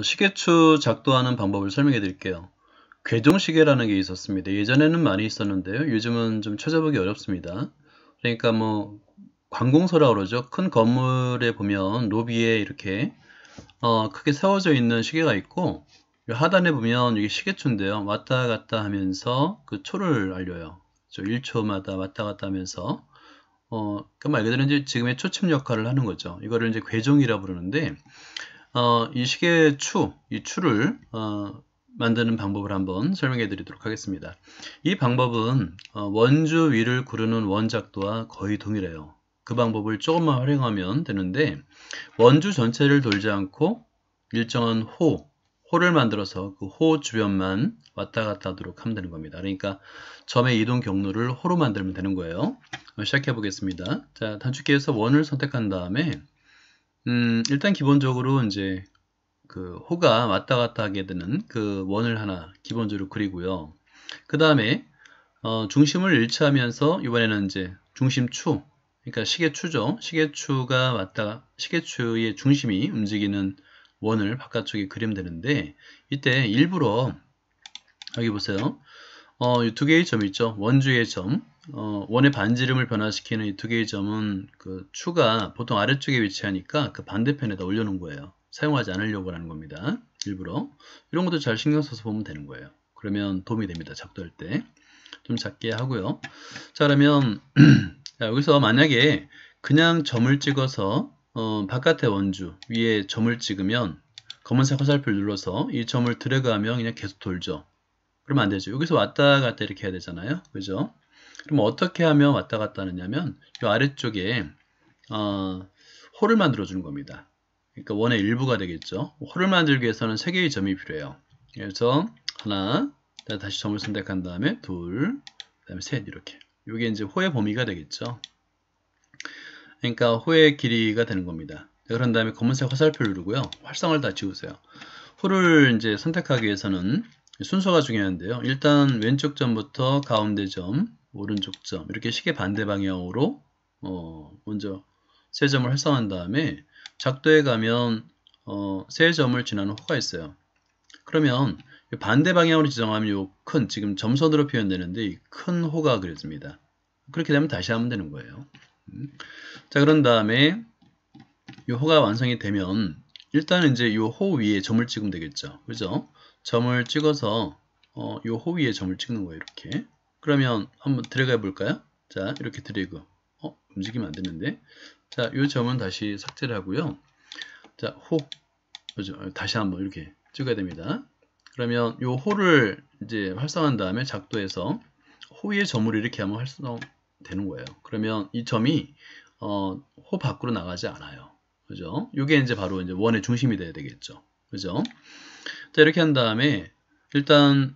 시계추 작동하는 방법을 설명해 드릴게요. 궤종시계라는 게 있었습니다. 예전에는 많이 있었는데요. 요즘은 좀 찾아보기 어렵습니다. 그러니까 뭐 관공서라고 그러죠. 큰 건물에 보면 로비에 이렇게 크게 세워져 있는 시계가 있고, 이 하단에 보면 이게 시계추인데요. 왔다 갔다 하면서 그 초를 알려요. 1초마다 왔다 갔다 하면서 그러니까 말 그대로 이제 지금의 초침 역할을 하는 거죠. 이거를 이제 궤종이라 부르는데, 이 시계의 이 추를 만드는 방법을 한번 설명해 드리도록 하겠습니다. 이 방법은 원주 위를 구르는 원작도와 거의 동일해요. 그 방법을 조금만 활용하면 되는데, 원주 전체를 돌지 않고 일정한 호를 만들어서 그 호 주변만 왔다 갔다 하도록 하면 되는 겁니다. 그러니까 점의 이동 경로를 호로 만들면 되는 거예요. 시작해 보겠습니다. 자, 단축키에서 원을 선택한 다음에 일단 기본적으로 이제 그 호가 왔다 갔다 하게 되는 그 원을 하나 기본적으로 그리고요. 그 다음에 중심을 일치하면서 이번에는 이제 중심추, 그러니까 시계추죠. 시계추의 중심이 움직이는 원을 바깥쪽에 그리면 되는데, 이때 일부러 여기 보세요. 이 두 개의 점이 있죠. 원주의 점, 원의 반지름을 변화시키는 이 두 개의 점은 그 추가 보통 아래쪽에 위치하니까 그 반대편에다 올려놓은 거예요. 사용하지 않으려고 하는 겁니다. 일부러. 이런 것도 잘 신경 써서 보면 되는 거예요. 그러면 도움이 됩니다. 작도할 때. 좀 작게 하고요. 자, 그러면 자, 여기서 만약에 그냥 점을 찍어서 바깥의 원주 위에 점을 찍으면 검은색 화살표를 눌러서 이 점을 드래그하면 그냥 계속 돌죠. 그러면 안 되죠. 여기서 왔다 갔다 이렇게 해야 되잖아요. 그죠? 그럼 어떻게 하면 왔다 갔다 하느냐면 이 아래쪽에 호를 만들어 주는 겁니다. 그러니까 원의 일부가 되겠죠. 호를 만들기 위해서는 3개의 점이 필요해요. 그래서 하나, 다시 점을 선택한 다음에 둘, 그 다음에 셋 이렇게. 이게 이제 호의 범위가 되겠죠. 그러니까 호의 길이가 되는 겁니다. 그런 다음에 검은색 화살표를 누르고요. 활성을 다 지우세요. 호를 이제 선택하기 위해서는 순서가 중요한데요. 일단 왼쪽 점부터 가운데 점, 오른쪽 점 이렇게 시계 반대 방향으로 먼저 세 점을 활성한 다음에 작도에 가면 세 점을 지나는 호가 있어요. 그러면 반대 방향으로 지정하면 요 큰, 지금 점선으로 표현되는데 이 큰 호가 그려집니다. 그렇게 되면 다시 하면 되는 거예요. 자, 그런 다음에 이 호가 완성이 되면 일단은 이제 이 호 위에 점을 찍으면 되겠죠. 그죠? 점을 찍어서 이 호 위에 점을 찍는 거예요. 이렇게. 그러면 한번 드래그 해볼까요? 자, 이렇게 드래그. 움직이면 안 되는데. 자, 이 점은 다시 삭제를 하고요. 자, 호. 그죠? 다시 한번 이렇게 찍어야 됩니다. 그러면 이 호를 이제 활성한 다음에 작도해서 호 위에 점을 이렇게 하면 활성되는 거예요. 그러면 이 점이 호 밖으로 나가지 않아요. 그죠? 이게 이제 바로 이제 원의 중심이 돼야 되겠죠. 그죠? 자, 이렇게 한 다음에 일단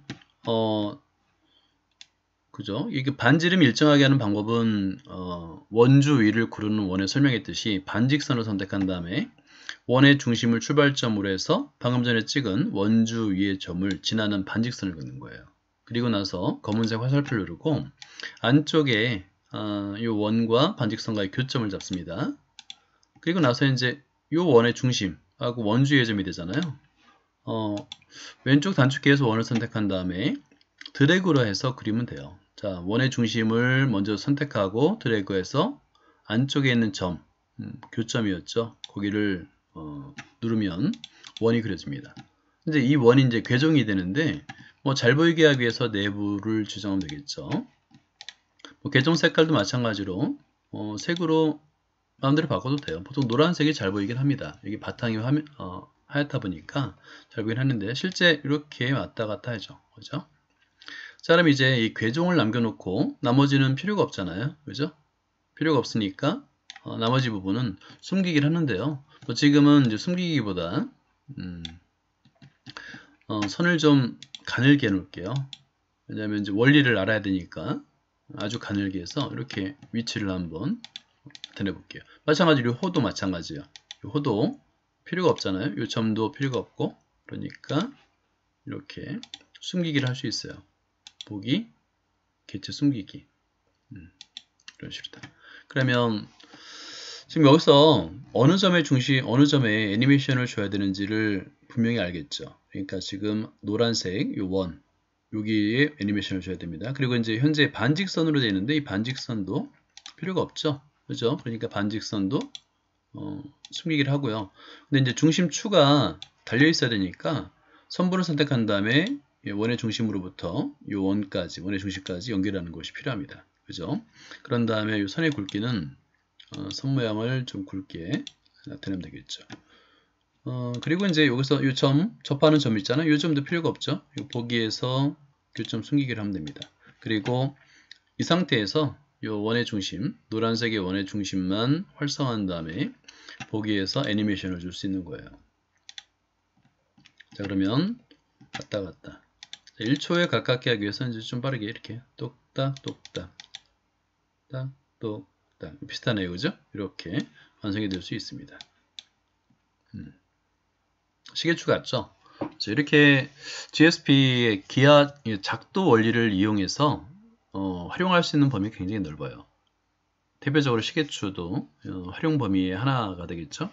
그죠? 이게 반지름 일정하게 하는 방법은 원주 위를 구르는 원에 설명했듯이 반직선을 선택한 다음에 원의 중심을 출발점으로 해서 방금 전에 찍은 원주 위의 점을 지나는 반직선을 긋는 거예요. 그리고 나서 검은색 화살표를 누르고 안쪽에 이 원과 반직선과의 교점을 잡습니다. 그리고 나서 이제 이 원의 중심하고 원주의 점이 되잖아요. 왼쪽 단축키에서 원을 선택한 다음에 드래그로 해서 그리면 돼요. 자, 원의 중심을 먼저 선택하고 드래그해서 안쪽에 있는 점, 교점이었죠. 거기를 누르면 원이 그려집니다. 이제 이 원이 이제 궤종이 되는데 뭐 잘 보이게 하기 위해서 내부를 지정하면 되겠죠. 뭐 궤종 색깔도 마찬가지로 색으로 마음대로 바꿔도 돼요. 보통 노란색이 잘 보이긴 합니다. 여기 바탕이 하얗다 보니까 잘 보이긴 하는데 실제 이렇게 왔다 갔다 하죠. 그죠? 자, 그럼 이제 이 궤종을 남겨놓고 나머지는 필요가 없잖아요. 그죠? 필요가 없으니까 나머지 부분은 숨기기를 하는데요. 뭐 지금은 이제 숨기기보다 선을 좀 가늘게 해놓을게요. 왜냐하면 이제 원리를 알아야 되니까 아주 가늘게 해서 이렇게 위치를 한번 나타내볼게요. 마찬가지로 호도 마찬가지예요. 이 호도 필요가 없잖아요. 이 점도 필요가 없고, 그러니까 이렇게 숨기기를 할 수 있어요. 보기, 개체 숨기기. 이런 식으로. 그러면 지금 여기서 어느 점에 애니메이션을 줘야 되는지를 분명히 알겠죠. 그러니까 지금 노란색 요 원, 여기에 애니메이션을 줘야 됩니다. 그리고 이제 현재 반직선으로 되어 있는데 이 반직선도 필요가 없죠. 그죠? 그러니까 반직선도 숨기기를 하고요. 근데 이제 중심추가 달려 있어야 되니까 선분을 선택한 다음에 원의 중심으로부터 이 원까지, 원의 중심까지 연결하는 것이 필요합니다. 그죠? 그런 다음에 이 선의 굵기는 선 모양을 좀 굵게 나타내면 되겠죠. 그리고 이제 여기서 이 점, 접하는 점 있잖아요. 이 점도 필요가 없죠. 이 보기에서 교점 숨기기를 하면 됩니다. 그리고 이 상태에서 이 원의 중심, 노란색의 원의 중심만 활성화한 다음에 보기에서 애니메이션을 줄 수 있는 거예요. 자, 그러면 왔다 갔다. 1초에 가깝게 하기 위해서 이제 좀 빠르게 이렇게 똑딱 똑딱 딱 똑딱 비슷하네요, 그죠? 이렇게 완성이 될 수 있습니다. 시계추 같죠? 이렇게 GSP의 기하 작도 원리를 이용해서 활용할 수 있는 범위가 굉장히 넓어요. 대표적으로 시계추도 활용 범위의 하나가 되겠죠.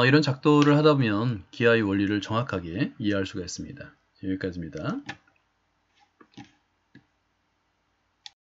이런 작도를 하다 보면 기하의 원리를 정확하게 이해할 수가 있습니다. 여기까지입니다.